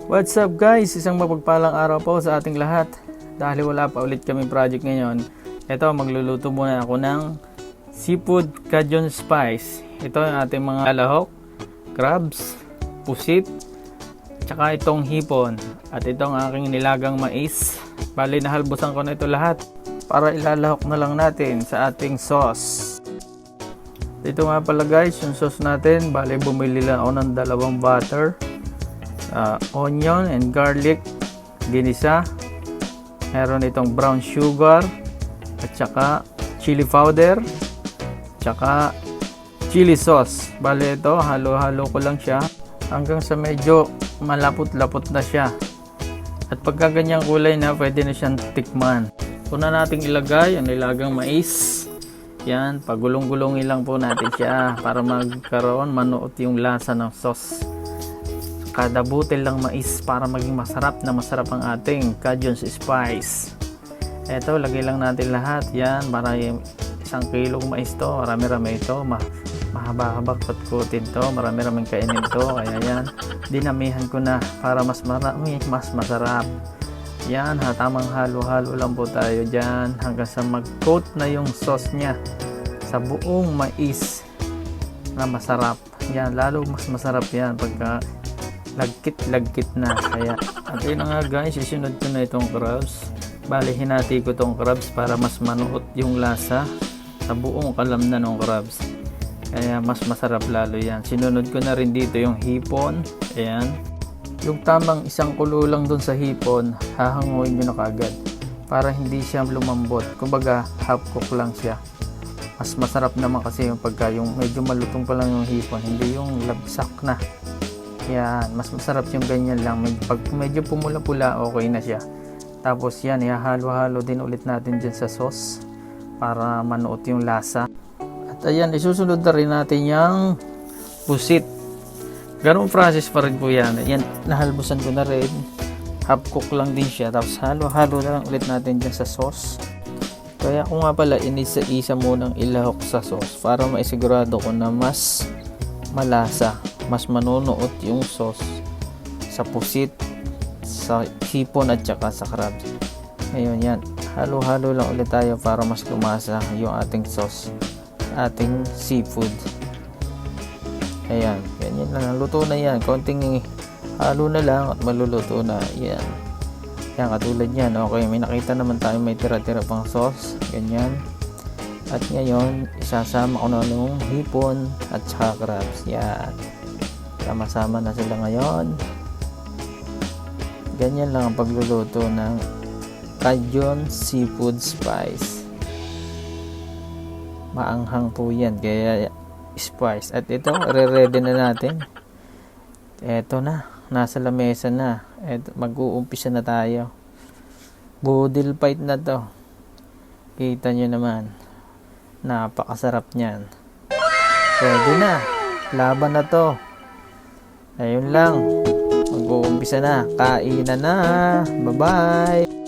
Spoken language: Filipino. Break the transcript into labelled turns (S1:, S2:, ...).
S1: What's up guys? Isang mapagpalang araw po sa ating lahat. Dahil wala pa ulit kami project ngayon, ito magluluto muna ako ng seafood Cajun spice. Ito yung ating mga lahok, crabs, pusit, tsaka itong hipon. At itong aking nilagang mais. Bali nahalbusan ko na ito lahat para ilalahok na lang natin sa ating sauce. Ito nga pala guys, yung sauce natin. Bali bumili lang ako ng 2 butter, onion and garlic, ginisa. Meron itong brown sugar at saka chili powder, tsaka chili sauce. Bali ito, halo-halo ko lang siya hanggang sa medyo malapot-lapot na siya. At pagka ganyang kulay na, pwede na siyang tikman. Una nating ilagay ang nilagang mais. Yan, pagulong-gulongin lang po natin siya para magkaroon, manuot yung lasa ng sauce. Kada butil lang mais para maging masarap ang ating Cajun spice. Eto, lagay lang natin lahat. Yan, para 1 kilong mais to. Marami-rami ito. Mahaba-habak patkutin to. Marami-raming kainin to. Kaya yan, dinamihan ko na para mas marami, mas masarap. Yan, tamang halo-halo lang po tayo dyan hanggang sa mag-coat na yung sauce nya sa buong mais na masarap. Yan, lalo mas masarap yan pagka lagkit na. Kaya, at yun nga guys, isunod ko na itong crabs. Bali, hinati ko itong crabs para mas manuot yung lasa sa buong kalamnan ng crabs. Kaya mas masarap lalo yan. Sinunod ko na rin dito yung hipon. Ayan. Yung tamang 1 kulo lang dun sa hipon, hahanguin nyo na kagad para hindi siya lumambot. Kumbaga, half cook lang siya. Mas masarap naman kasi yung pagka yung medyo malutong pa lang yung hipon, hindi yung labsak na. Yan, mas masarap yung ganyan lang. Pag medyo pumula-pula, okay na siya. Tapos yan, ihahalo-halo din ulit natin dyan sa sauce para manuot yung lasa. At ayan, isusunod na rin natin yung pusit. Ganong process pa rin po yan. Yan, nahalbusan ko na rin. Half cook lang din siya. Tapos halo-halo na lang ulit natin dyan sa sauce. Kaya ko nga pala, inisa-isa munang ilahok sa sauce para maisigurado ko na mas malasa, mas manunuot yung sauce sa pusit, sa hipon at saka sa crabs. Ngayon yan, halo-halo lang ulit tayo para mas lumasa yung ating sauce, ating seafood. Ayan, ganyan lang, luto na yan. Konting halo na lang at maluluto na. Yan, yan, katulad yan. Okay, may nakita naman tayo may tira-tira pang sauce. Ganyan. At ngayon, isasama ko na yung hipon at saka crabs. Yan, sama-sama na sila ngayon. Ganyan lang ang pagluluto ng Cajun seafood spice. Maanghang po yan, kaya spice. At ito, re-ready na natin. Eto na, nasa lamesa na. Eto, mag-uumpisa na tayo. Budil fight na to. Kita nyo naman, napakasarap niyan. Ready na, laban na to. Ayun lang, mag-uumpisa na. Kainan na. Bye bye.